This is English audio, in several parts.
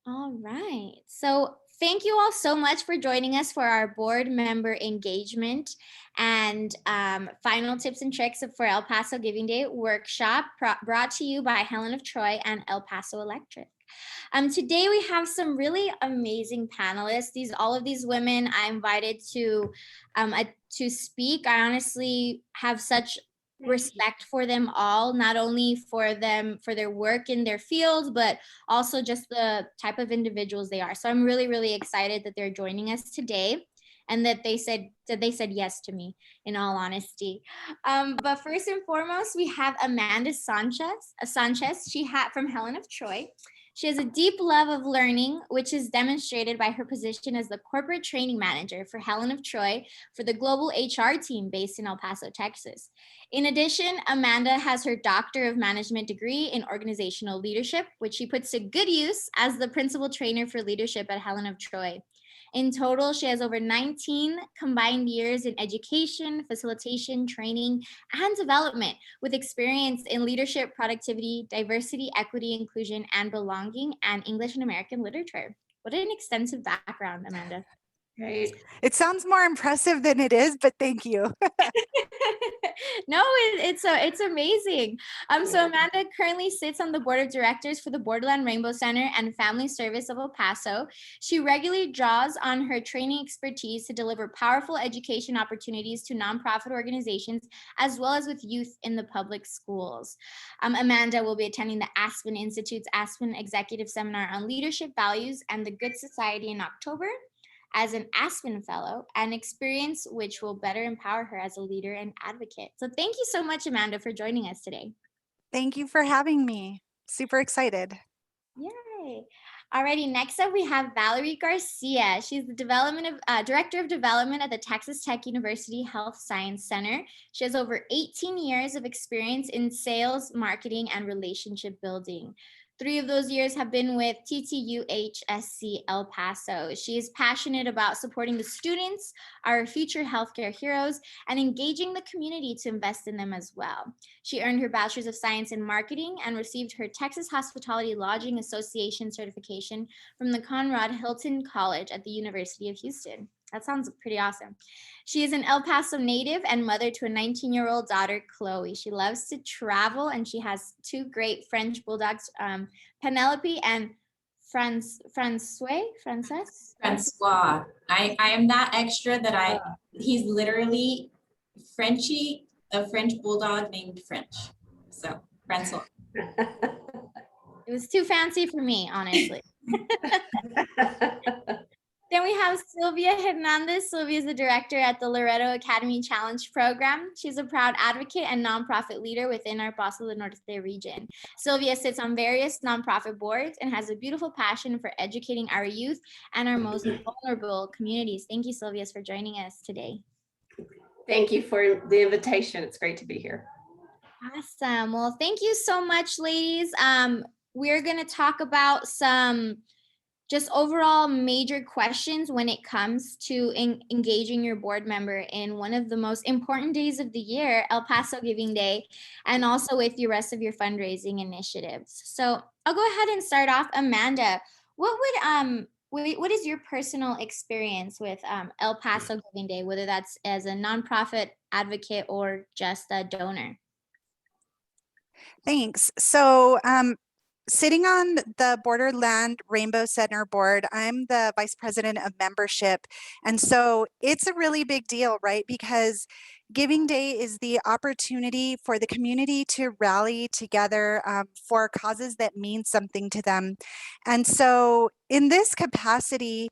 All right. So thank you all so much for joining us for our board member engagement and final tips and tricks for El Paso Giving Day workshop brought to you by Helen of Troy and El Paso Electric. Today we have some really amazing panelists. All of these women I invited to speak. I honestly have such respect for them all, not only for their work in their field, but also just the type of individuals they are. So I'm really, really excited that they're joining us today and that they said yes to me, in all honesty. But first and foremost, we have Amanda Sanchez. She had from Helen of Troy. She has a deep love of learning, which is demonstrated by her position as the corporate training manager for Helen of Troy for the global HR team based in El Paso, Texas. In addition, Amanda has her Doctor of Management degree in organizational leadership, which she puts to good use as the principal trainer for leadership at Helen of Troy. In total, she has over 19 combined years in education, facilitation, training, and development, with experience in leadership, productivity, diversity, equity, inclusion, and belonging, and English and American literature. What an extensive background, Amanda. Right. It sounds more impressive than it is, but thank you. No, it's amazing. So Amanda currently sits on the board of directors for the Borderland Rainbow Center and Family Service of El Paso. She regularly draws on her training expertise to deliver powerful education opportunities to nonprofit organizations, as well as with youth in the public schools. Amanda will be attending the Aspen Institute's Aspen Executive Seminar on Leadership Values and the Good Society in October as an Aspen Fellow, an experience which will better empower her as a leader and advocate. So thank you so much, Amanda, for joining us today. Thank you for having me. Super excited. Yay. Alrighty, next up we have Valerie Garcia. She's the Director of Development at the Texas Tech University Health Science Center. She has over 18 years of experience in sales, marketing, and relationship building. 3 of those years have been with TTUHSC El Paso. She is passionate about supporting the students, our future healthcare heroes, and engaging the community to invest in them as well. She earned her Bachelor's of Science in Marketing and received her Texas Hospitality Lodging Association certification from the Conrad Hilton College at the University of Houston. That sounds pretty awesome. She is an El Paso native and mother to a 19-year-old daughter, Chloe. She loves to travel and she has 2 great French bulldogs, Penelope and Francois. I am that extra that he's literally Frenchie, a French bulldog named French. So Francois. It was too fancy for me, honestly. Then we have Sylvia Hernandez. Sylvia is the director at the Loreto Academy Challenge program. She's a proud advocate and nonprofit leader within our Paso del Norte region. Sylvia sits on various nonprofit boards and has a beautiful passion for educating our youth and our most vulnerable communities. Thank you, Sylvia, for joining us today. Thank you for the invitation. It's great to be here. Awesome. Well, thank you so much, ladies. We're going to talk about some just overall major questions when it comes to engaging your board member in one of the most important days of the year, El Paso Giving Day, and also with the rest of your fundraising initiatives. So I'll go ahead and start off. Amanda, what is your personal experience with El Paso Giving Day, whether that's as a nonprofit advocate or just a donor? Thanks. So sitting on the Borderland Rainbow Center board, I'm the vice president of membership. And so it's a really big deal, right? Because Giving Day is the opportunity for the community to rally together for causes that mean something to them. And so in this capacity,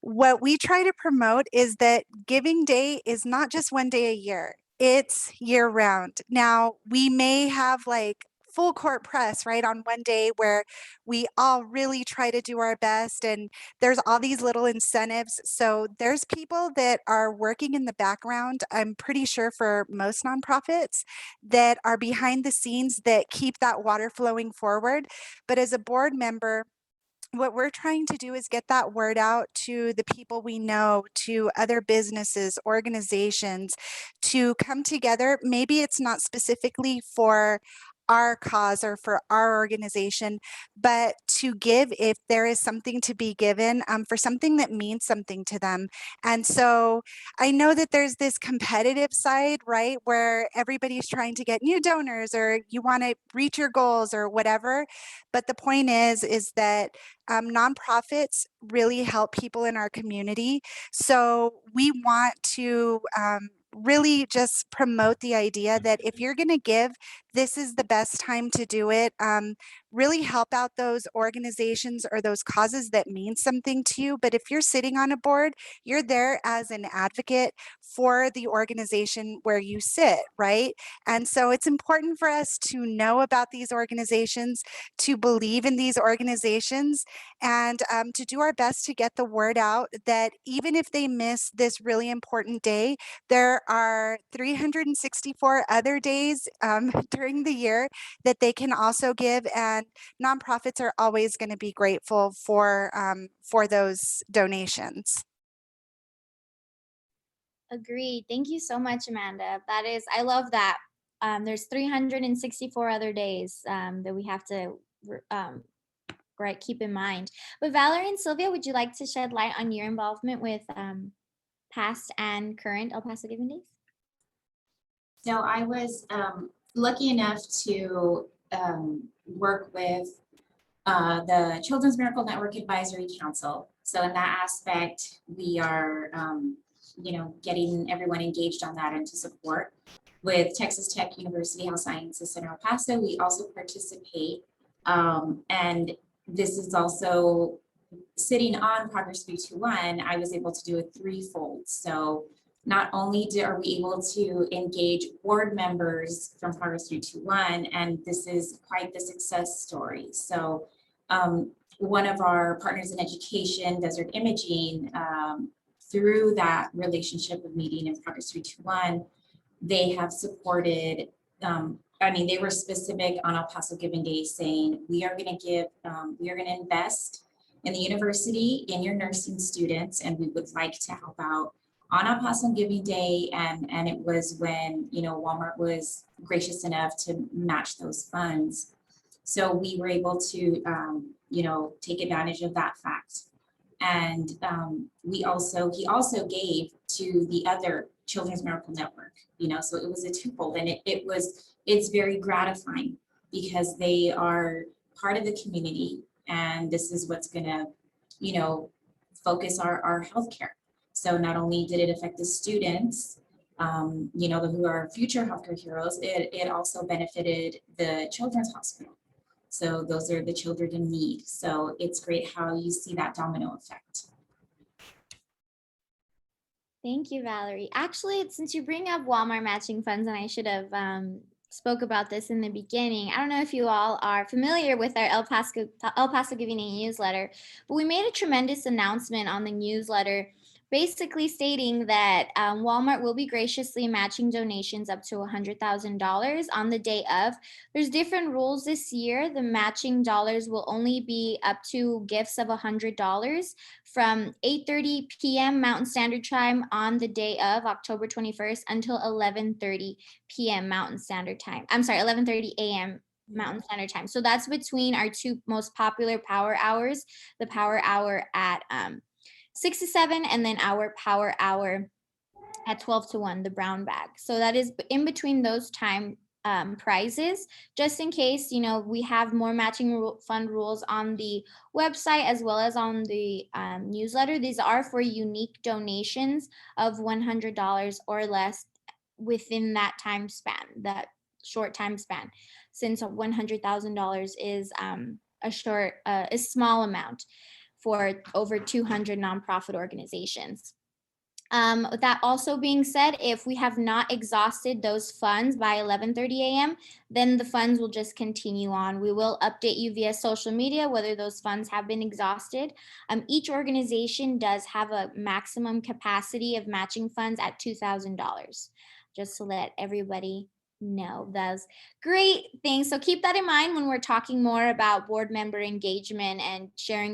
what we try to promote is that Giving Day is not just one day a year. It's year round. Now, we may have like full court press, right, on one day where we all really try to do our best and there's all these little incentives. So there's people that are working in the background, I'm pretty sure for most nonprofits, that are behind the scenes that keep that water flowing forward. But as a board member, what we're trying to do is get that word out to the people we know, to other businesses, organizations, to come together. Maybe it's not specifically for our cause or for our organization, but to give if there is something to be given for something that means something to them. And so I know that there's this competitive side, right, where everybody's trying to get new donors or you want to reach your goals or whatever. But the point is that nonprofits really help people in our community. So we want to really just promote the idea that if you're going to give, this is the best time to do it. Really help out those organizations or those causes that mean something to you. But if you're sitting on a board, you're there as an advocate for the organization where you sit, right? And so it's important for us to know about these organizations, to believe in these organizations, and to do our best to get the word out that even if they miss this really important day, there are 364 other days during the year that they can also give, and nonprofits are always going to be grateful for those donations. Agreed. Thank you so much, Amanda. That is, I love that. There's 364 other days that we have to right, keep in mind. But Valerie and Sylvia, would you like to shed light on your involvement with past and current El Paso Giving Days? So I was lucky enough to work with the Children's Miracle Network Advisory Council. So in that aspect, we are, getting everyone engaged on that and to support. With Texas Tech University Health Sciences in El Paso, we also participate. And this is also sitting on Progress 321, I was able to do a threefold. So not only are we able to engage board members from Progress 321, and this is quite the success story. So one of our partners in education, Desert Imaging, through that relationship of meeting in Progress 321, they have supported, they were specific on El Paso Giving Day saying, we are going to give, we are going to invest in the university, in your nursing students, and we would like to help out on El Paso Giving Day. And it was when, Walmart was gracious enough to match those funds. So we were able to, take advantage of that fact. And he also gave to the other Children's Miracle Network, so it was a twofold, and it's very gratifying because they are part of the community, and this is what's gonna, focus our healthcare. So not only did it affect the students, who are future healthcare heroes, it also benefited the Children's Hospital. So those are the children in need. So it's great how you see that domino effect. Thank you, Valerie. Actually, since you bring up Walmart matching funds, and I should have spoke about this in the beginning, I don't know if you all are familiar with our El Paso Giving Day newsletter, but we made a tremendous announcement on the newsletter basically stating that Walmart will be graciously matching donations up to $100,000 on the day of. There's different rules this year. The matching dollars will only be up to gifts of $100 from 8:30 p.m. Mountain Standard Time on the day of October 21st until 11:30 p.m. Mountain Standard Time. I'm sorry, 11:30 a.m. Mountain Standard Time. So that's between our two most popular power hours, the power hour at 6 to 7, and then our power hour at 12 to 1, the brown bag. So that is in between those time prizes, just in case, we have more matching fund rules on the website as well as on the newsletter. These are for unique donations of $100 or less within that time span, that short time span, since $100,000 is a small amount for over 200 nonprofit organizations. With that also being said, if we have not exhausted those funds by 11:30 a.m., then the funds will just continue on. We will update you via social media whether those funds have been exhausted. Each organization does have a maximum capacity of matching funds at $2,000, just to let everybody know. That's great things. So keep that in mind when we're talking more about board member engagement and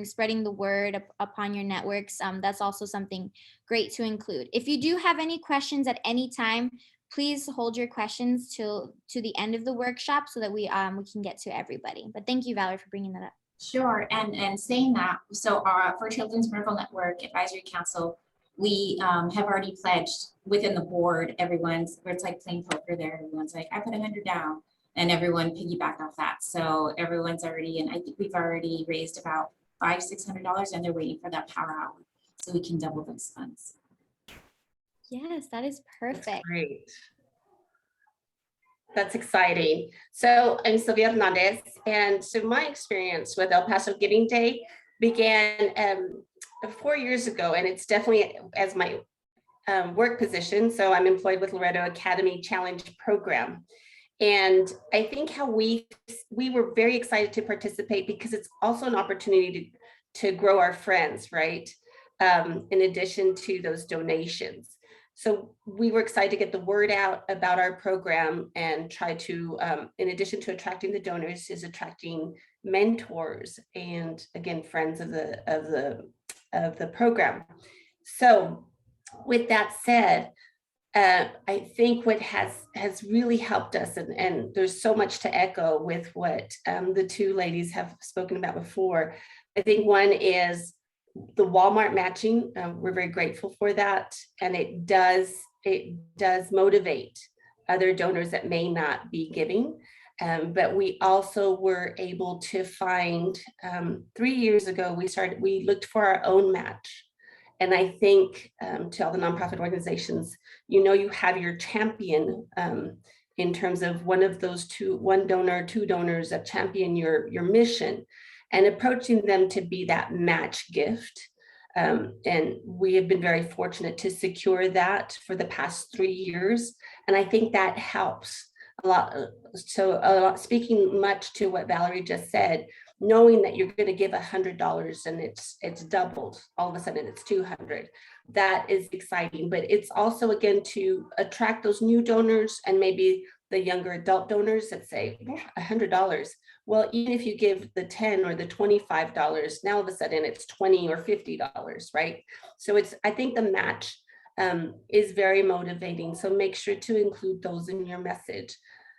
spreading the word upon your networks. That's also something great to include. If you do have any questions at any time, please hold your questions to the end of the workshop so that we can get to everybody. But thank you, Valerie, for bringing that up. Sure, and saying that, so for Children's Miracle Network Advisory Council, we have already pledged within the board, it's like playing poker there, everyone's like, I put 100 down, and everyone piggybacked off that. So everyone's already, and I think we've already raised about $500-600, and they're waiting for that power hour so we can double those funds. Yes, that is perfect. That's great. That's exciting. So I'm Sylvia Hernandez, and so my experience with El Paso Giving Day began 4 years ago, and it's definitely as my work position. So I'm employed with Loretto Academy Challenge Program. And I think how we were very excited to participate because it's also an opportunity to grow our friends, right? In addition to those donations. So we were excited to get the word out about our program and try to, in addition to attracting the donors, is attracting mentors and again, friends of the program. So with that said, I think what has really helped us, and there's so much to echo with what the two ladies have spoken about before. I think one is the Walmart matching. We're very grateful for that, and it does motivate other donors that may not be giving. But we also were able to find 3 years ago, we looked for our own match. And I think to all the nonprofit organizations, you have your champion in terms of one donor, two donors that champion your mission, and approaching them to be that match gift. And we have been very fortunate to secure that for the past 3 years. And I think that helps a lot. So speaking much to what Valerie just said, knowing that you're going to give $100 and it's doubled, all of a sudden it's 200. That is exciting, but it's also again to attract those new donors and maybe the younger adult donors that say $100. Well, even if you give the $10 or the $25, now all of a sudden it's $20 or $50, right? So I think the match is very motivating. So make sure to include those in your message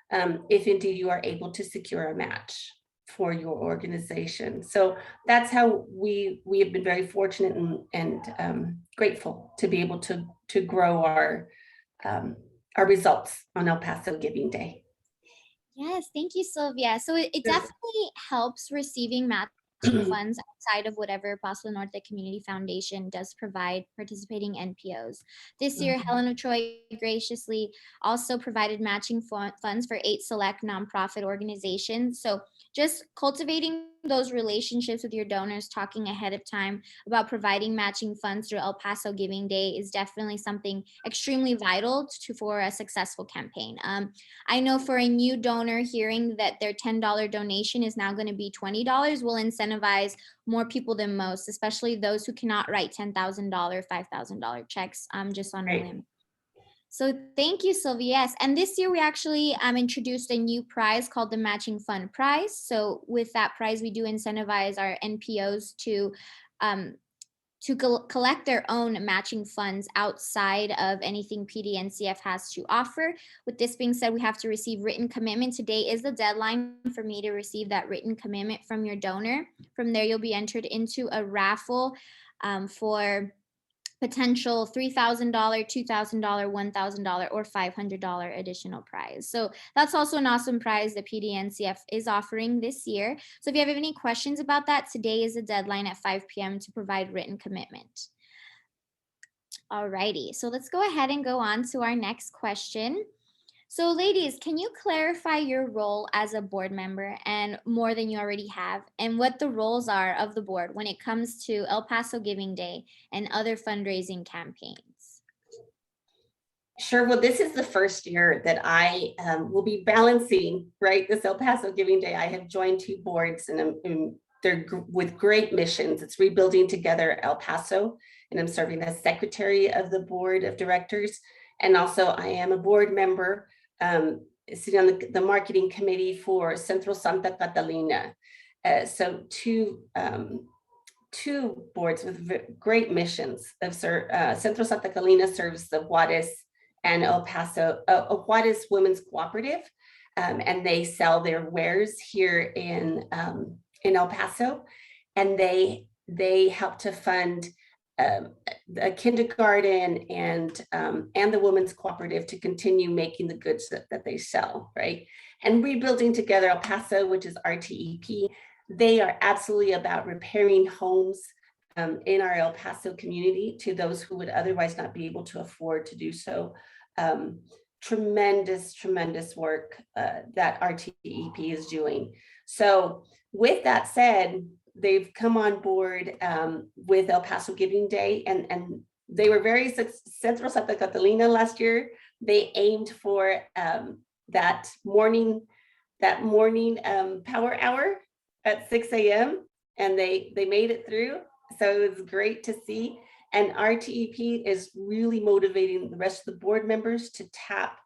if indeed you are able to secure a match for your organization. So that's how we have been very fortunate and grateful to be able to grow our results on El Paso Giving Day. Yes, thank you, Sylvia. So it definitely helps receiving matching funds outside of whatever Paso Norte Community Foundation does provide participating NPOs. This year, Helen of Troy graciously also provided matching funds for 8 select nonprofit organizations. So just cultivating those relationships with your donors, talking ahead of time about providing matching funds through El Paso Giving Day is definitely something extremely vital for a successful campaign. I know for a new donor, hearing that their $10 donation is now going to be $20 will incentivize more people than most, especially those who cannot write $10,000, $5,000 checks just on a whim. So thank you, Sylvia. Yes, and this year we actually introduced a new prize called the Matching Fund Prize. So with that prize, we do incentivize our NPOs to collect their own matching funds outside of anything PDNCF has to offer. With this being said, we have to receive written commitment. Today is the deadline for me to receive that written commitment from your donor. From there, you'll be entered into a raffle for potential $3,000, $2,000, $1,000, or $500 additional prize. So that's also an awesome prize that PDNCF is offering this year. So if you have any questions about that, today is the deadline at 5 p.m. to provide written commitment. Alrighty, so let's go ahead and go on to our next question. So ladies, can you clarify your role as a board member and more than you already have, and what the roles are of the board when it comes to El Paso Giving Day and other fundraising campaigns? Sure. Well, this is the first year that I will be balancing, right, this El Paso Giving Day. I have joined 2 boards and they're with great missions. It's Rebuilding Together El Paso, and I'm serving as secretary of the board of directors. And also I am a board member sitting on the marketing committee for Centro Santa Catalina. So two boards with great missions. Centro Santa Catalina serves the Juarez and El Paso, Juarez Women's Cooperative, and they sell their wares here in El Paso, and they help to fund a kindergarten and the Women's Cooperative to continue making the goods that they sell, right? And Rebuilding Together El Paso, which is RTEP, they are absolutely about repairing homes in our El Paso community to those who would otherwise not be able to afford to do so. Tremendous work that RTEP is doing. So with that said, they've come on board with El Paso Giving Day, and they were very successful. Santa Catalina last year, they aimed for that morning power hour at 6 a.m. and they made it through. So it was great to see. And RTEP is really motivating the rest of the board members to tap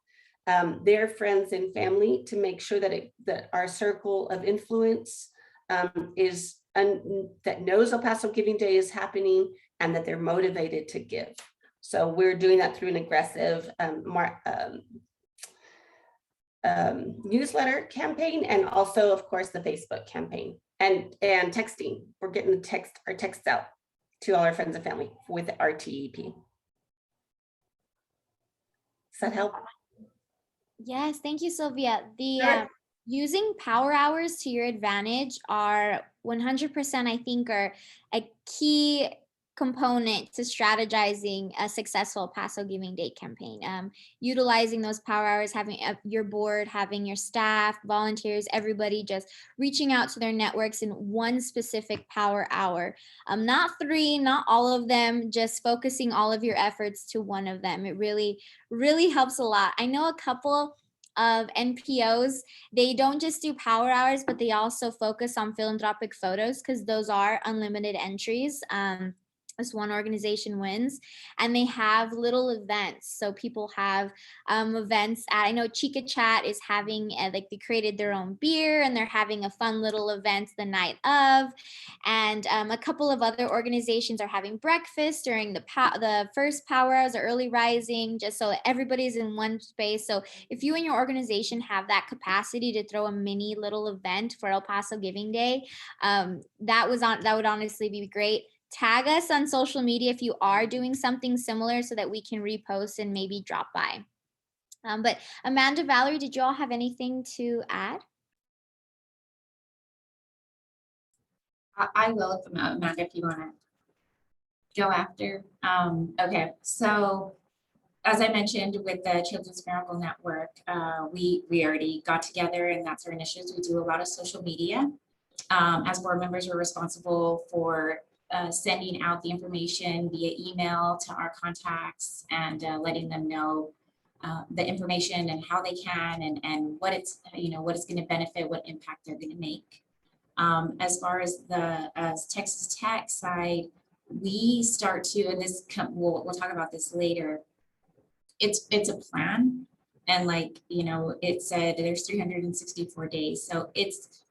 their friends and family to make sure that our circle of influence that knows El Paso Giving Day is happening and that they're motivated to give. So we're doing that through an aggressive newsletter campaign, and also, of course, the Facebook campaign and texting. We're getting our texts out to all our friends and family with RTEP. Does that help? Yes, thank you, Sylvia. Sure. Using power hours to your advantage are 100%, I think, are a key component to strategizing a successful Paso Giving Day campaign. Utilizing those power hours, having your board, having your staff, volunteers, everybody just reaching out to their networks in one specific power hour. Not three, not all of them, just focusing all of your efforts to one of them. It really, really helps a lot. I know a couple of NPOs, they don't just do power hours, but they also focus on philanthropic photos because those are unlimited entries. As one organization wins, and they have little events. So people have events I know Chica Chat is having, like they created their own beer and they're having a fun little event the night of. And a couple of other organizations are having breakfast during the first power hours or early rising, just so everybody's in one space. So if you and your organization have that capacity to throw a mini little event for El Paso Giving Day, that would honestly be great. Tag us on social media if you are doing something similar so that we can repost and maybe drop by. But Amanda, Valerie, did you all have anything to add? I will, Amanda, if you want to go after. Okay, so as I mentioned with the Children's Miracle Network, we already got together, and that's our initiatives. We do a lot of social media. As board members, we're responsible for sending out the information via email to our contacts and letting them know the information and how they can and what it's going to benefit, what impact they're going to make. As far as the Texas Tech side, we start to, and this we'll talk about this later. It's a plan, and it said there's 364 days, so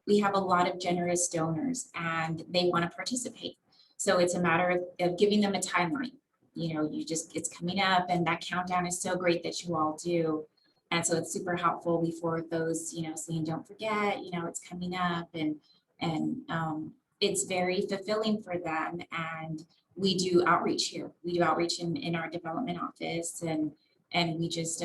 we have a lot of generous donors and they want to participate. So it's a matter of giving them a timeline. It's coming up, and that countdown is so great that you all do. And so it's super helpful. We forward those, saying, don't forget, it's coming up, and it's very fulfilling for them. And we do outreach here. We do outreach in our development office, and we just,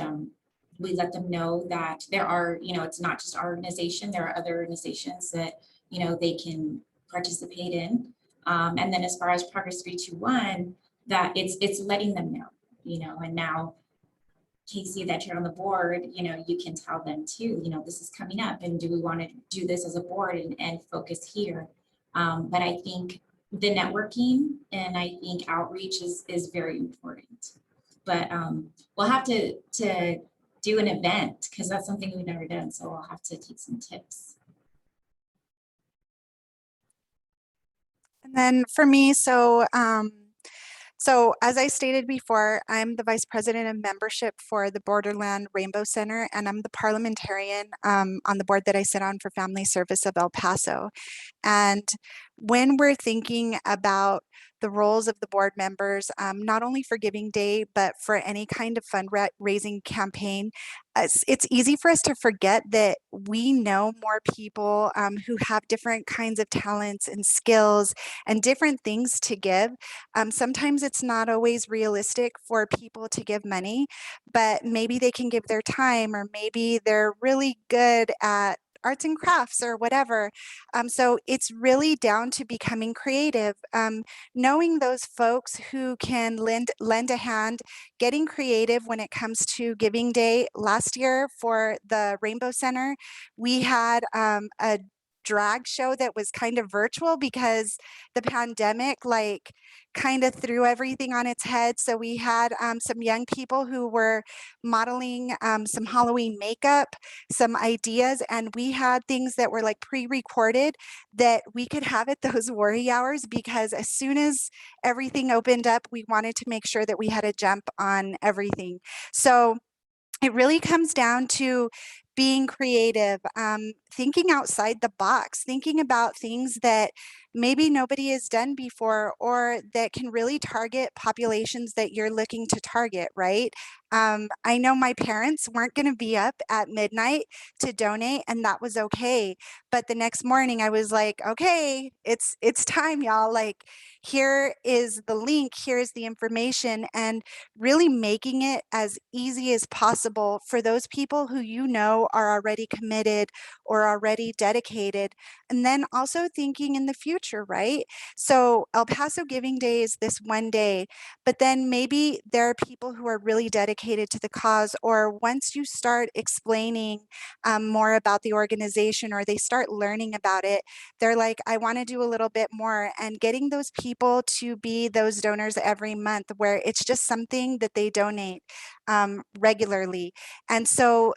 we let them know that there are, it's not just our organization, there are other organizations that, they can participate in. And then as far as Progress 321, that it's letting them know, and now Casey, that you're on the board, you can tell them too, this is coming up, and do we want to do this as a board and focus here? But I think the networking and I think outreach is very important. But we'll have to do an event because that's something we've never done. So we'll have to take some tips. And then for me, so as I stated before, I'm the Vice President of Membership for the Borderland Rainbow Center, and I'm the parliamentarian on the board that I sit on for Family Service of El Paso. And when we're thinking about the roles of the board members, not only for Giving Day, but for any kind of fundraising campaign. It's easy for us to forget that we know more people who have different kinds of talents and skills and different things to give. Sometimes it's not always realistic for people to give money, but maybe they can give their time, or maybe they're really good at arts and crafts or whatever. So it's really down to becoming creative, knowing those folks who can lend a hand, getting creative when it comes to Giving Day. Last year for the Rainbow Center, we had a drag show that was kind of virtual because the pandemic like kind of threw everything on its head. So we had some young people who were modeling some Halloween makeup, some ideas, and we had things that were like pre-recorded that we could have at those worry hours, because as soon as everything opened up, we wanted to make sure that we had a jump on everything. So it really comes down to being creative, thinking outside the box, thinking about things that maybe nobody has done before, or that can really target populations that you're looking to target, right? I know my parents weren't going to be up at midnight to donate, and that was okay. But the next morning I was like, okay, it's time, y'all. Like, here is the link, here's the information, and really making it as easy as possible for those people who you know are already committed or already dedicated. And then also thinking in the future, right? So El Paso Giving Day is this one day, but then maybe there are people who are really dedicated to the cause, or once you start explaining more about the organization, or they start learning about it, they're like, I want to do a little bit more. And getting those people to be those donors every month, where it's just something that they donate regularly. And so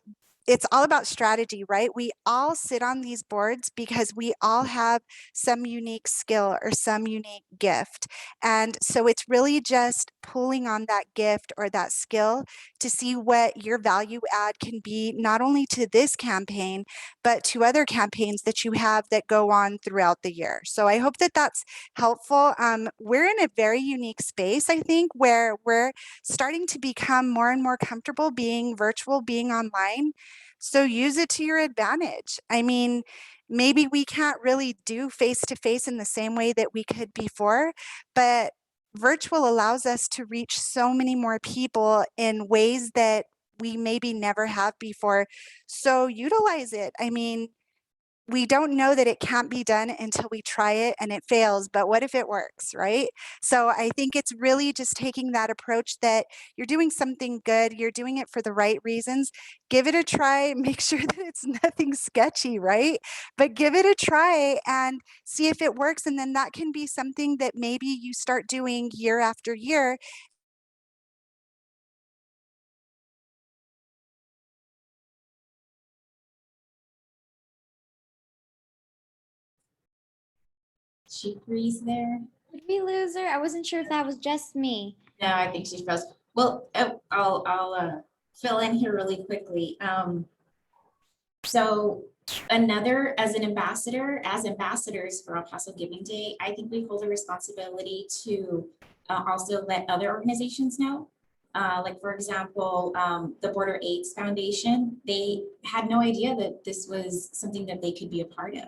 it's all about strategy, right? We all sit on these boards because we all have some unique skill or some unique gift. And so it's really just pulling on that gift or that skill to see what your value add can be, not only to this campaign, but to other campaigns that you have that go on throughout the year. So I hope that that's helpful. We're in a very unique space, I think, where we're starting to become more and more comfortable being virtual, being online. So use it to your advantage. I mean, maybe we can't really do face-to-face in the same way that we could before, but virtual allows us to reach so many more people in ways that we maybe never have before. So utilize it. I mean, we don't know that it can't be done until we try it and it fails, but what if it works, right? So I think it's really just taking that approach that you're doing something good, you're doing it for the right reasons. Give it a try, make sure that it's nothing sketchy, right? But give it a try and see if it works. And then that can be something that maybe you start doing year after year. She freeze there. Did we lose her? I wasn't sure if that was just me. No, I think she's froze. Well, I'll fill in here really quickly. So another, as ambassadors for El Paso Giving Day, I think we hold a responsibility to also let other organizations know. Like, for example, the Border AIDS Foundation, they had no idea that this was something that they could be a part of.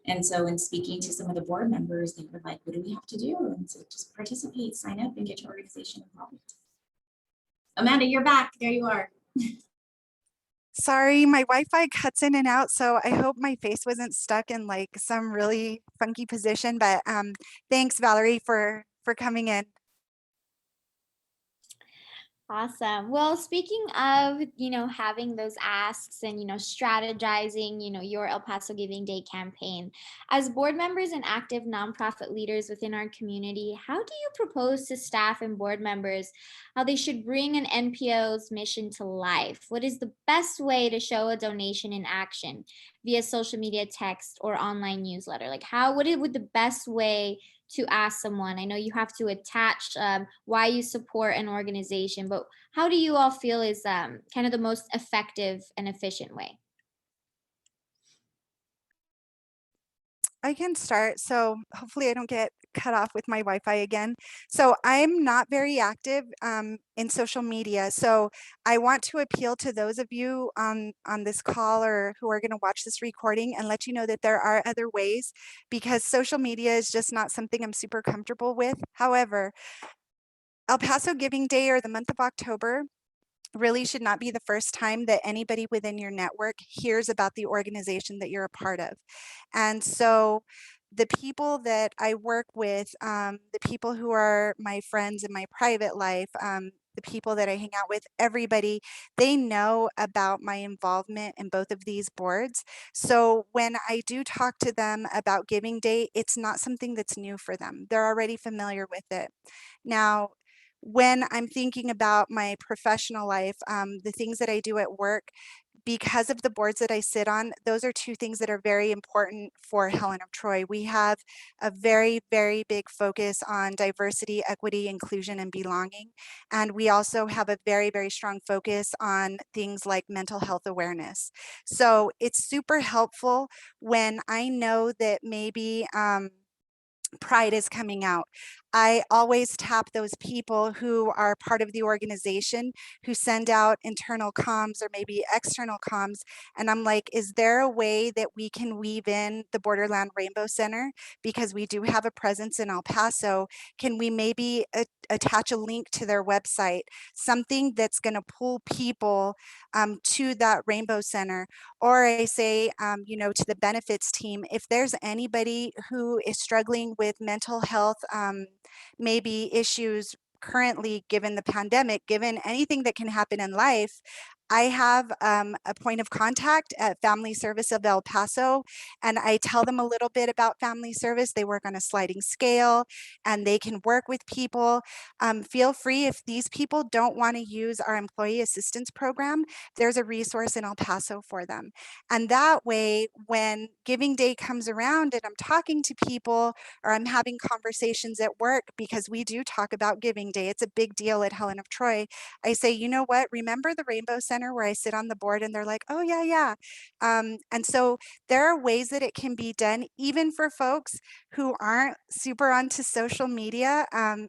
And so in speaking to some of the board members, they were like, what do we have to do? And so just participate, sign up, and get your organization involved. Amanda, you're back. There you are. Sorry, my Wi-Fi cuts in and out, so I hope my face wasn't stuck in like some really funky position, but thanks, Valerie, for coming in. Awesome. Well, speaking of, having those asks and, strategizing, your El Paso Giving Day campaign, as board members and active nonprofit leaders within our community, how do you propose to staff and board members how they should bring an NPO's mission to life? What is the best way to show a donation in action via social media, text, or online newsletter? Like, what would the best way to ask someone? I know you have to attach why you support an organization, but how do you all feel is kind of the most effective and efficient way? I can start. So hopefully I don't get cut off with my Wi-Fi again. So I'm not very active in social media. So I want to appeal to those of you on this call or who are going to watch this recording and let you know that there are other ways, because social media is just not something I'm super comfortable with. However, El Paso Giving Day, or the month of October, really should not be the first time that anybody within your network hears about the organization that you're a part of. And so the people that I work with, the people who are my friends in my private life, the people that I hang out with, everybody, they know about my involvement in both of these boards. So when I do talk to them about Giving Day, it's not something that's new for them. They're already familiar with it. Now, when I'm thinking about my professional life, the things that I do at work, because of the boards that I sit on, those are two things that are very important for Helen of Troy. We have a very, very big focus on diversity, equity, inclusion, and belonging. And we also have a very, very strong focus on things like mental health awareness. So it's super helpful when I know that maybe Pride is coming out. I always tap those people who are part of the organization who send out internal comms or maybe external comms. And I'm like, is there a way that we can weave in the Borderland Rainbow Center? Because we do have a presence in El Paso. Can we maybe attach a link to their website, something that's going to pull people to that Rainbow Center? Or I say, to the benefits team, if there's anybody who is struggling with mental health, maybe issues currently, given the pandemic, given anything that can happen in life, I have a point of contact at Family Service of El Paso, and I tell them a little bit about Family Service. They work on a sliding scale and they can work with people. Feel free, if these people don't want to use our employee assistance program, there's a resource in El Paso for them. And that way, when Giving Day comes around and I'm talking to people or I'm having conversations at work, because we do talk about Giving Day, it's a big deal at Helen of Troy, I say, you know what, remember the Rainbow Center where I sit on the board? And they're like, oh yeah, yeah. And so there are ways that it can be done, even for folks who aren't super onto social media.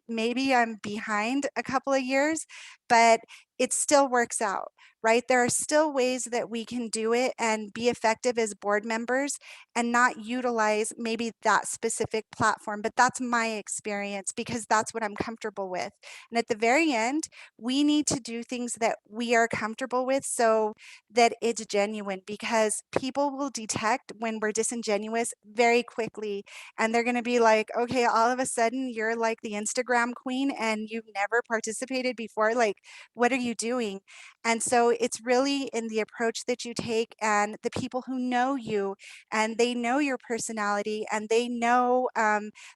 Maybe I'm behind a couple of years, but it still works out, right? There are still ways that we can do it and be effective as board members and not utilize maybe that specific platform. But that's my experience, because that's what I'm comfortable with. And at the very end, we need to do things that we are comfortable with so that it's genuine, because people will detect when we're disingenuous very quickly. And they're going to be like, okay, all of a sudden you're like the Instagram queen and you've never participated before. Like, what are you doing? And so it's really in the approach that you take and the people who know you, and they know your personality, and they know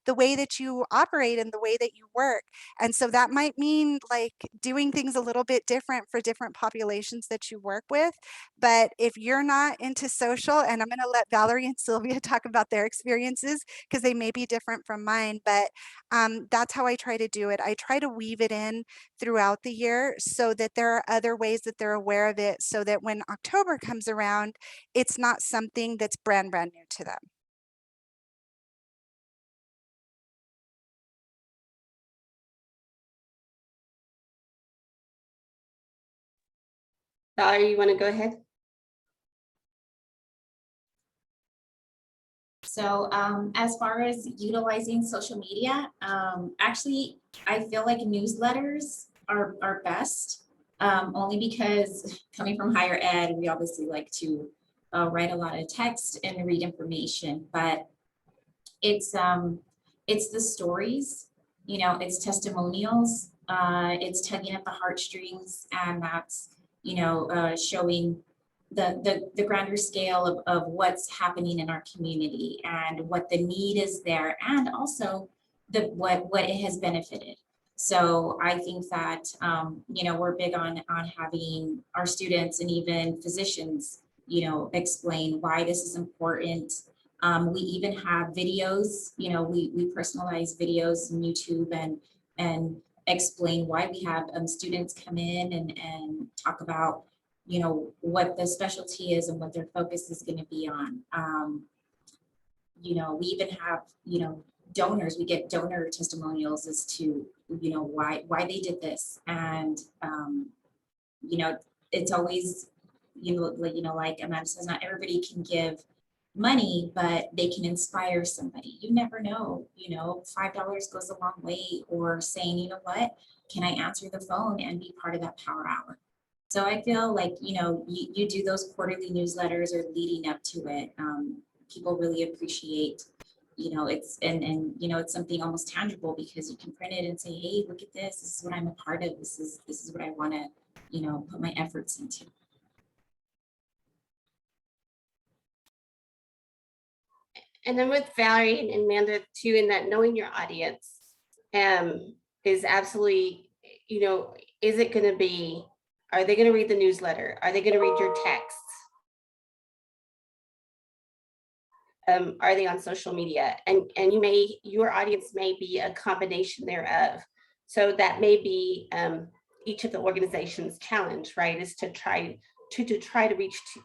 the way that you operate and the way that you work. And so that might mean like doing things a little bit different for different populations that you work with. But if you're not into social, and I'm going to let Valerie and Sylvia talk about their experiences because they may be different from mine, but that's how I try to do it. I try to weave it in throughout the year so that there are other ways that they're aware of it, so that when October comes around, it's not something that's brand new to them. Valerie, you want to go ahead? So as far as utilizing social media, actually, I feel like newsletters are best, only because coming from higher ed, we obviously like to write a lot of text and read information, but it's the stories, it's testimonials, it's tugging at the heartstrings, and that's, showing the grander scale of what's happening in our community and what the need is there, and also what it has benefited. So I think that we're big on having our students and even physicians explain why this is important. We even have videos, we personalize videos on YouTube and explain why we have students come in and talk about what the specialty is and what their focus is going to be on. we even have, donors, we get donor testimonials as to, why they did this. And, it's always, like Amanda says, not everybody can give money, but they can inspire somebody. You never know, $5 goes a long way, or saying, you know what, can I answer the phone and be part of that power hour? So I feel like, you do those quarterly newsletters or leading up to it. People really appreciate, it's, and it's something almost tangible, because you can print it and say, hey, look at this. This is what I'm a part of. This is what I want to, put my efforts into. And then with Valerie and Amanda too, in that knowing your audience is absolutely, is it going to be, are they going to read the newsletter? Are they going to read your texts? Are they on social media? And your audience may be a combination thereof. So that may be each of the organization's challenge, right? Is to try to reach to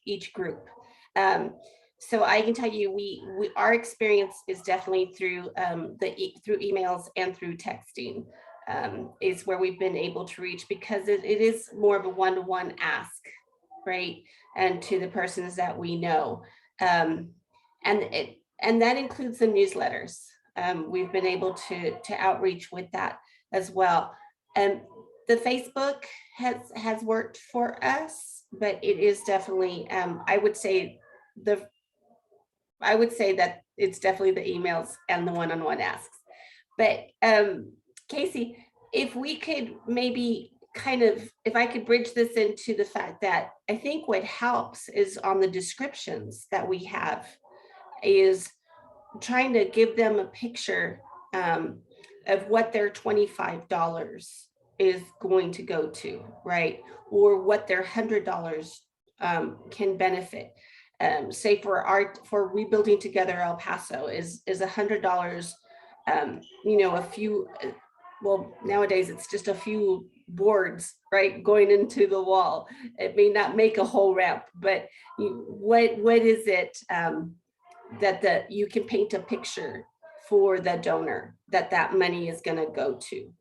each group. So I can tell you, our experience is definitely through through emails and through texting is where we've been able to reach, because it is more of a one-to-one ask, right? And to the persons that we know. And that includes the newsletters. We've been able to outreach with that as well. And the Facebook has worked for us, but it is definitely, I would say that it's definitely the emails and the one-on-one asks. But Casey, if we could maybe if I could bridge this into the fact that I think what helps is on the descriptions that we have, is trying to give them a picture of what their $25 is going to go to, right? Or what their $100 can benefit. Say for Rebuilding Together El Paso is $100, a few, well, nowadays it's just a few boards, right, going into the wall. It may not make a whole ramp, but what is it that you can paint a picture for the donor that money is going to go to.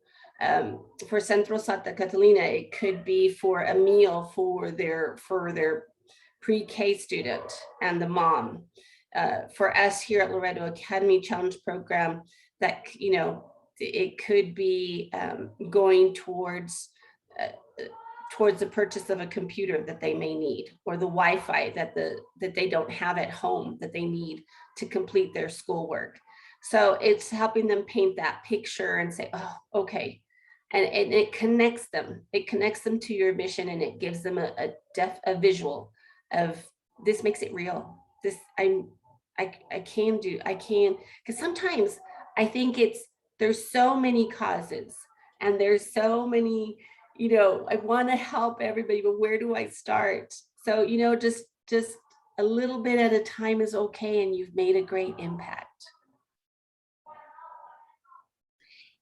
For Centro Santa Catalina, it could be for a meal for their pre-K student and the mom. For us here at Loreto Academy Challenge Program, that it could be going towards the purchase of a computer that they may need, or the Wi-Fi that they don't have at home that they need to complete their schoolwork. So it's helping them paint that picture and say, oh, okay. And it connects them. It connects them to your mission, and it gives them a visual of, this makes it real. This I can, because sometimes I think there's so many causes and there's so many, I want to help everybody, but where do I start? So, just a little bit at a time is okay, and you've made a great impact.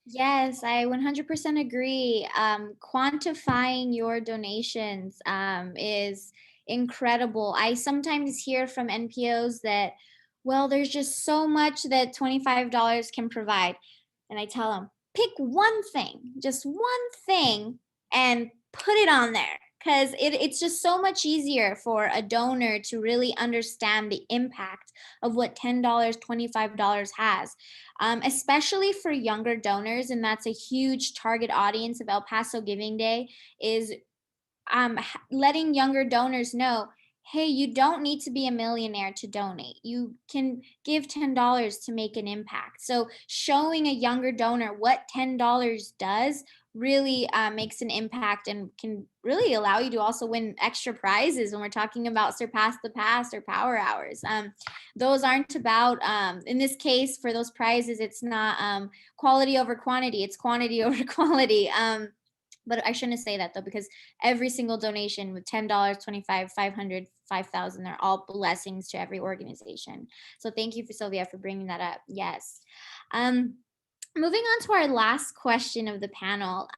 Yes, I 100% agree. Quantifying your donations is incredible. I sometimes hear from NPOs that, well, there's just so much that $25 can provide. And I tell them, pick one thing, just one thing, and put it on there. Because it's just so much easier for a donor to really understand the impact of what $10, $25 has. Especially for younger donors, and that's a huge target audience of El Paso Giving Day, is letting younger donors know, hey, you don't need to be a millionaire to donate. You can give $10 to make an impact. So showing a younger donor what $10 does really makes an impact, and can really allow you to also win extra prizes when we're talking about Surpass the Past or Power Hours. Those aren't about, in this case, for those prizes, it's not quality over quantity, it's quantity over quality. But I shouldn't say that though, because every single donation with $10, $25, $500, $5,000, they're all blessings to every organization. So thank you, Sylvia, for bringing that up. Yes. moving on to our last question of the panel.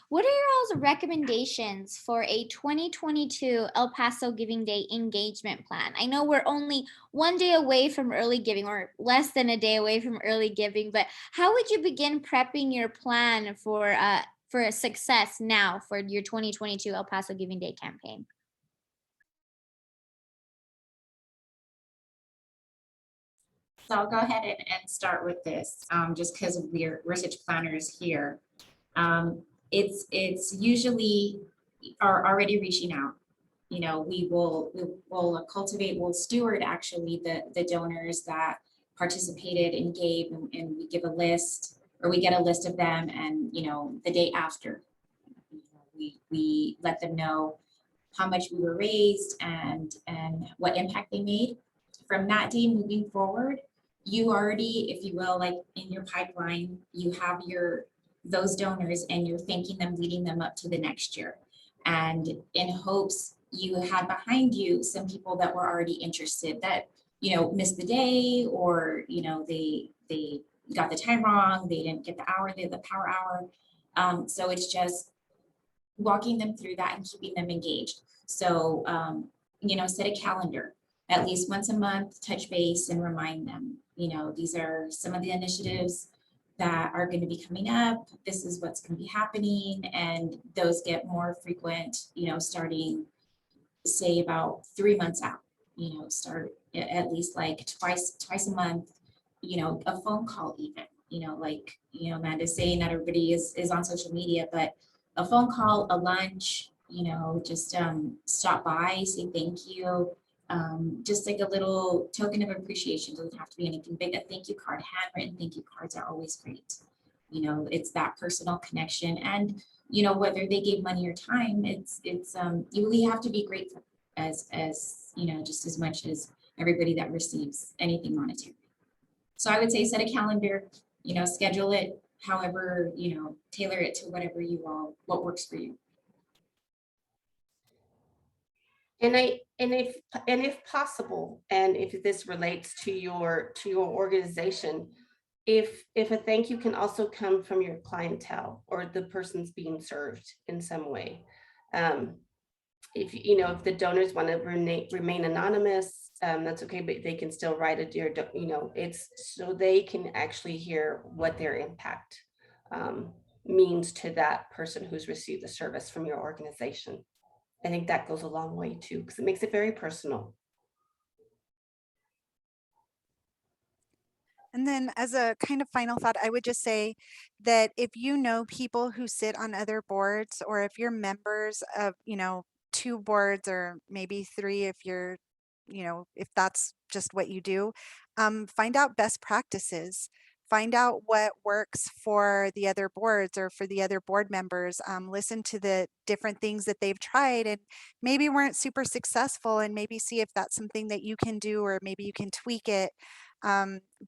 What are your all's recommendations for a 2022 El Paso Giving Day engagement plan? I know we're only one day away from early giving, or less than a day away from early giving, but how would you begin prepping your plan for a success now for your 2022 El Paso Giving Day campaign? So I'll go ahead and start with this, just because we're such planners here. It's usually are already reaching out. You know, we'll cultivate, we'll steward actually the donors that participated and gave, and we give a list, or we get a list of them, and you know, the day after, we let them know how much we were raised and what impact they made. From that day moving forward, you already, if you will, like in your pipeline, you have those donors and you're thanking them, leading them up to the next year. And in hopes you had behind you some people that were already interested that, you know, missed the day, or, you know, they got the time wrong, they didn't get the hour, they had the power hour. So it's just walking them through that and keeping them engaged. So, you know, set a calendar at least once a month, touch base and remind them, you know, these are some of the initiatives that are going to be coming up. This is what's going to be happening. And those get more frequent, you know, starting say about 3 months out, you know, start at least like twice a month, you know, a phone call even, you know, like, you know, Amanda's saying not everybody is on social media, but a phone call, a lunch, you know, just stop by, say thank you. Just like a little token of appreciation. Doesn't have to be anything big. A thank you card, handwritten thank you cards are always great. You know, it's that personal connection, and you know, whether they gave money or time, it's you really have to be grateful as you know, just as much as everybody that receives anything monetary. So I would say set a calendar, you know, schedule it however, you know, tailor it to whatever what works for you. And if possible, and if this relates to your organization, if a thank you can also come from your clientele or the person's being served in some way. If you know, if the donors want to remain anonymous, that's okay, but they can still write a dear, you know, it's so they can actually hear what their impact means to that person who's received the service from your organization. I think that goes a long way too, because it makes it very personal. And then as a kind of final thought, I would just say that if you know people who sit on other boards, or if you're members of, you know, 2 boards or maybe 3, if you're, you know, if that's just what you do, find out best practices. Find out what works for the other boards or for the other board members. Listen to the different things that they've tried and maybe weren't super successful, and maybe see if that's something that you can do, or maybe you can tweak it.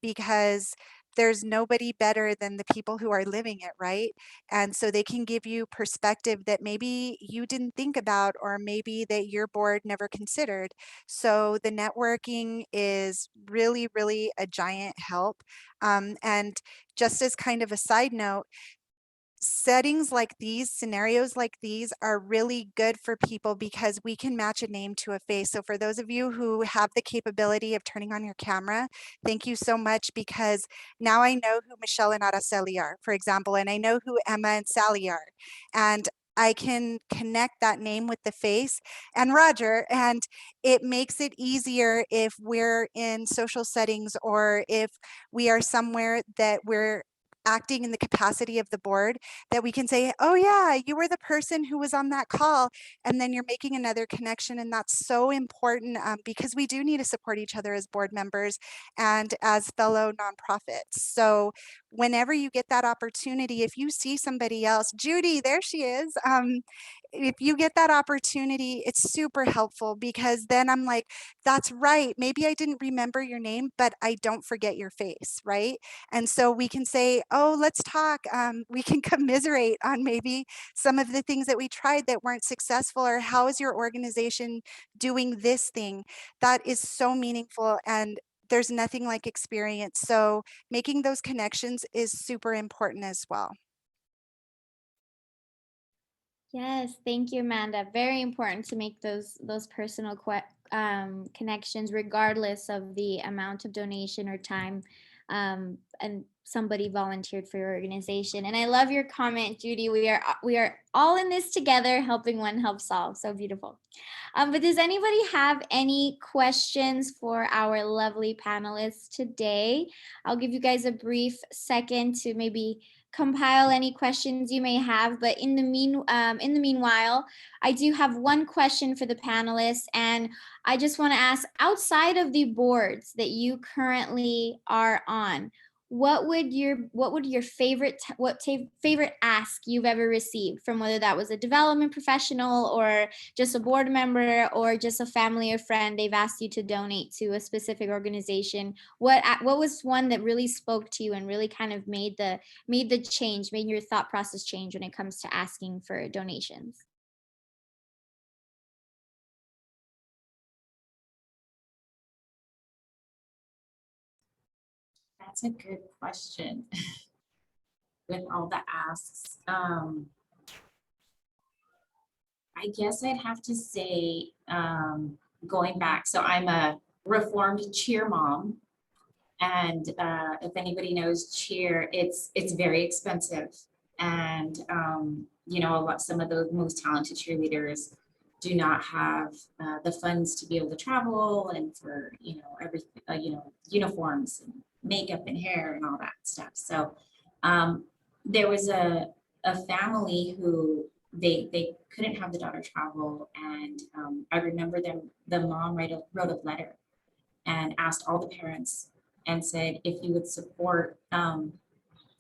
Because there's nobody better than the people who are living it, right? And so they can give you perspective that maybe you didn't think about, or maybe that your board never considered. So the networking is really, really a giant help. And just as kind of a side note, settings like these, scenarios like these are really good for people because we can match a name to a face. So for those of you who have the capability of turning on your camera, thank you so much, because now I know who Michelle and Araceli are, for example, and I know who Emma and Sally are. And I can connect that name with the face and Roger, and it makes it easier if we're in social settings, or if we are somewhere that we're acting in the capacity of the board, that we can say, oh yeah, you were the person who was on that call, and then you're making another connection. And that's so important, because we do need to support each other as board members and as fellow nonprofits. So whenever you get that opportunity, if you see somebody else, Judy, there she is. If you get that opportunity, it's super helpful, because then I'm like, that's right. Maybe I didn't remember your name, but I don't forget your face, right? And so we can say, oh, let's talk. We can commiserate on maybe some of the things that we tried that weren't successful, or how is your organization doing this thing? That is so meaningful. And there's nothing like experience. So making those connections is super important as well. Yes, thank you, Amanda. Very important to make those personal connections, regardless of the amount of donation or time, and somebody volunteered for your organization. And I love your comment, Judy. We are all in this together, helping one helps all. So beautiful. But does anybody have any questions for our lovely panelists today? I'll give you guys a brief second to maybe compile any questions you may have. But in the meanwhile, I do have one question for the panelists, and I just want to ask: outside of the boards that you currently are on, what would your favorite ask you've ever received from, whether that was a development professional or just a board member or just a family or friend? They've asked you to donate to a specific organization. What was one that really spoke to you and really kind of made your thought process change when it comes to asking for donations? That's a good question. With all the asks, I guess I'd have to say, going back, so I'm a reformed cheer mom. And if anybody knows cheer, it's very expensive. And you know, some of the most talented cheerleaders do not have the funds to be able to travel and for, you know, everything, you know, uniforms and makeup and hair and all that stuff. So there was a family who they couldn't have the daughter travel, and I remember the mom wrote a letter and asked all the parents and said, if you would support,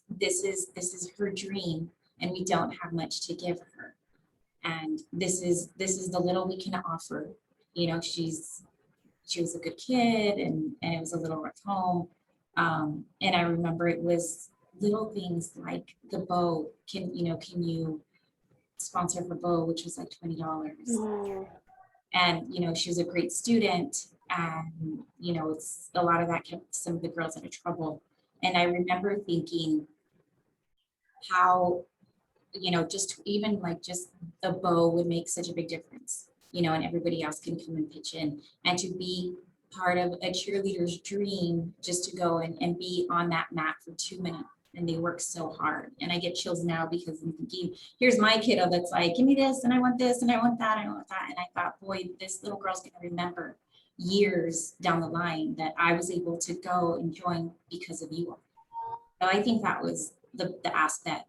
this is her dream, and we don't have much to give her, and this is the little we can offer. You know, she was a good kid, and it was a little rough home, and I remember it was little things like the bow. Can you sponsor her bow, which was like $20. And you know, she was a great student, and you know, it's a lot of that kept some of the girls out of trouble. And I remember thinking how, you know, just even like just the bow would make such a big difference, you know, and everybody else can come and pitch in, and to be part of a cheerleader's dream, just to go and be on that mat for 2 minutes. And they work so hard. And I get chills now because I'm thinking, here's my kiddo that's like, give me this, and I want this, and I want that, and I want that. And I thought, boy, this little girl's gonna remember years down the line that I was able to go and join because of you all. So I think that was the ask that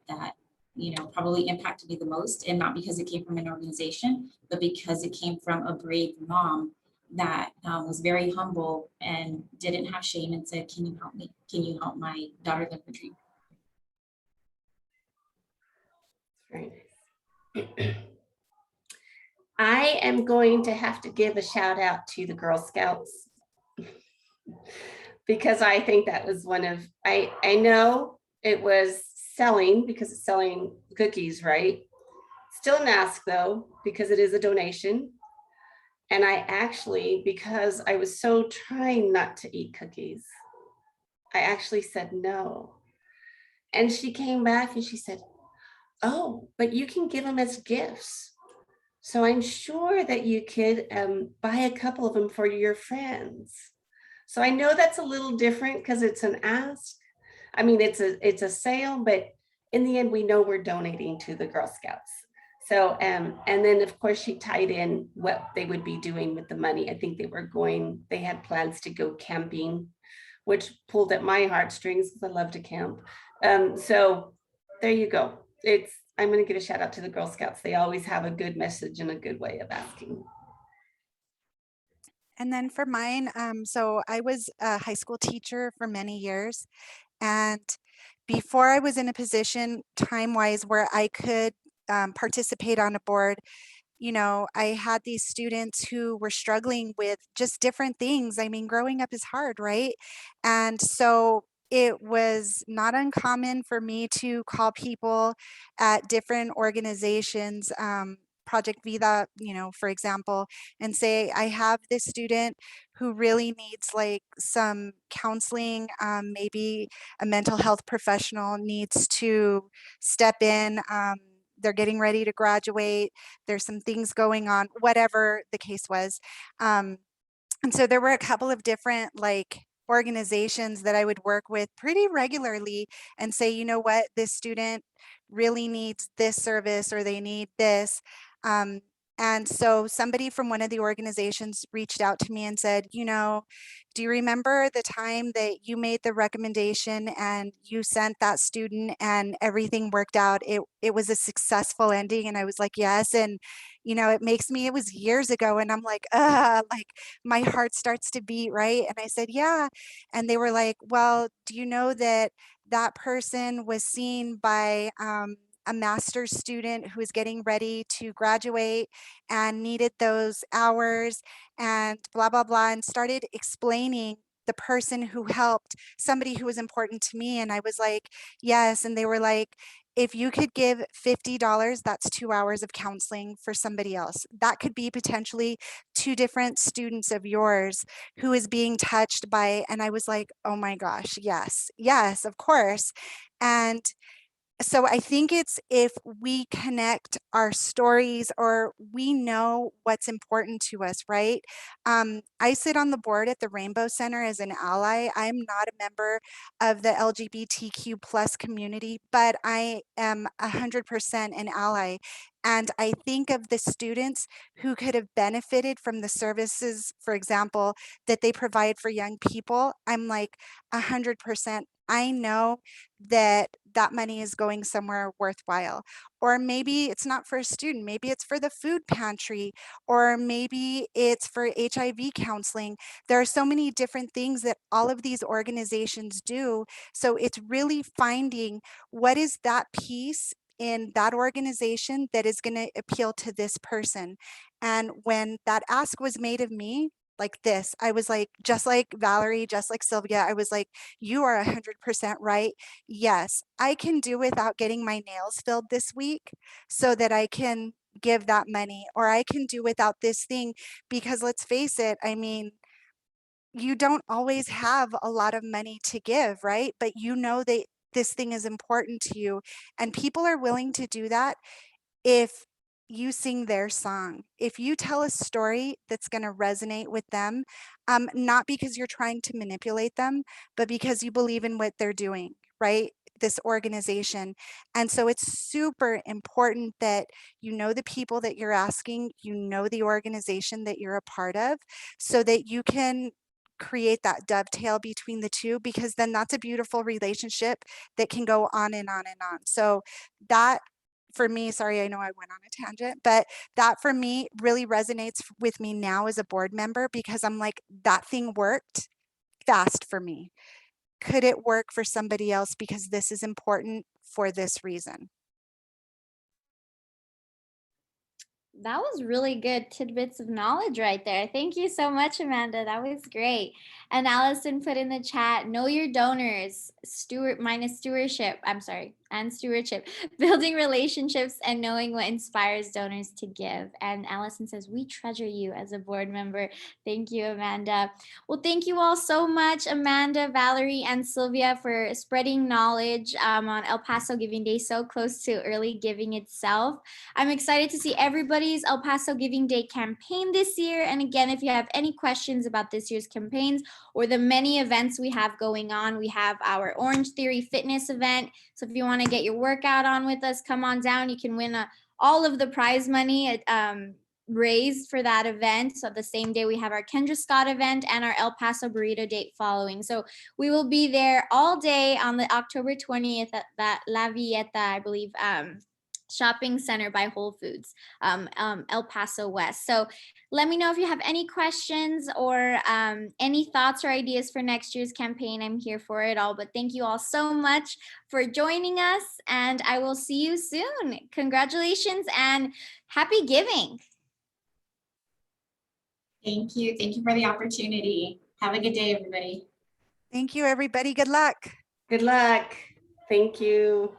you know, probably impacted me the most, and not because it came from an organization, but because it came from a brave mom that was very humble and didn't have shame and said, can you help me? Can you help my daughter live her dream? Right. I am going to have to give a shout out to the Girl Scouts because I think that was one of, I know it was selling because it's selling cookies, right? Still an ask though, because it is a donation. And I actually, because I was so trying not to eat cookies, I actually said no. And she came back and she said, oh, but you can give them as gifts. So I'm sure that you could buy a couple of them for your friends. So I know that's a little different because it's an ask. I mean, it's a sale, but in the end, we know we're donating to the Girl Scouts. So, and then of course she tied in what they would be doing with the money. I think they had plans to go camping, which pulled at my heartstrings because I love to camp. So there you go. I'm going to give a shout out to the Girl Scouts. They always have a good message and a good way of asking. And then for mine, so I was a high school teacher for many years. And before I was in a position time-wise where I could participate on a board, you know, I had these students who were struggling with just different things. I mean, growing up is hard, right? And so it was not uncommon for me to call people at different organizations, Project Vida, you know, for example, and say, I have this student who really needs like some counseling, maybe a mental health professional needs to step in. They're getting ready to graduate. There's some things going on, whatever the case was. And so there were a couple of different like organizations that I would work with pretty regularly and say, you know what, this student really needs this service or they need this. And so somebody from one of the organizations reached out to me and said, you know, do you remember the time that you made the recommendation and you sent that student and everything worked out? It was a successful ending. And I was like, yes. And, you know, it was years ago. And I'm like my heart starts to beat, right? And I said, yeah. And they were like, well, do you know that that person was seen by a master's student who was getting ready to graduate and needed those hours and blah, blah, blah, and started explaining the person who helped somebody who was important to me. And I was like, yes. And they were like, if you could give $50, that's 2 hours of counseling for somebody else. That could be potentially 2 different students of yours who is being touched by, and I was like, oh my gosh, yes, yes, of course. And so I think it's if we connect our stories or we know what's important to us, right? I sit on the board at the Rainbow Center as an ally. I'm not a member of the LGBTQ plus community, but I am 100% an ally. And I think of the students who could have benefited from the services, for example, that they provide for young people. I'm like 100%. I know that that money is going somewhere worthwhile. Or maybe it's not for a student, maybe it's for the food pantry, or maybe it's for HIV counseling. There are so many different things that all of these organizations do. So it's really finding what is that piece in that organization that is going to appeal to this person. And when that ask was made of me, like this, I was like, just like Valerie, just like Sylvia, I was like, you are 100% right. Yes, I can do without getting my nails filled this week so that I can give that money, or I can do without this thing because let's face it, I mean, you don't always have a lot of money to give, right? But you know that this thing is important to you, and people are willing to do that if you sing their song, if you tell a story that's going to resonate with them, not because you're trying to manipulate them, but because you believe in what they're doing, right? This organization. And so it's super important that you know the people that you're asking, you know the organization that you're a part of, so that you can create that dovetail between the two, because then that's a beautiful relationship that can go on and on and on. So that for me, sorry, I know I went on a tangent, but that for me really resonates with me now as a board member, because I'm like, that thing worked fast for me. Could it work for somebody else? Because this is important for this reason. That was really good tidbits of knowledge right there. Thank you so much, Amanda. That was great. And Allison put in the chat, know your donors, stewardship. I'm sorry, and stewardship, building relationships and knowing what inspires donors to give. And Allison says, we treasure you as a board member. Thank you, Amanda. Well, thank you all so much, Amanda, Valerie, and Sylvia, for spreading knowledge on El Paso Giving Day, so close to early giving itself. I'm excited to see everybody's El Paso Giving Day campaign this year. And again, if you have any questions about this year's campaigns or the many events we have going on, we have our Orange Theory Fitness event. So if you want to get your workout on with us, come on down. You can win all of the prize money raised for that event. So the same day we have our Kendra Scott event and our El Paso Burrito Date following. So we will be there all day on the October 20th at that La Villeta, I believe, shopping center by Whole Foods, El Paso West. So let me know if you have any questions or any thoughts or ideas for next year's campaign. I'm here for it all, but thank you all so much for joining us, and I will see you soon. Congratulations and happy giving. Thank you. Thank you for the opportunity. Have a good day, everybody. Thank you, everybody. Good luck. Good luck. Thank you.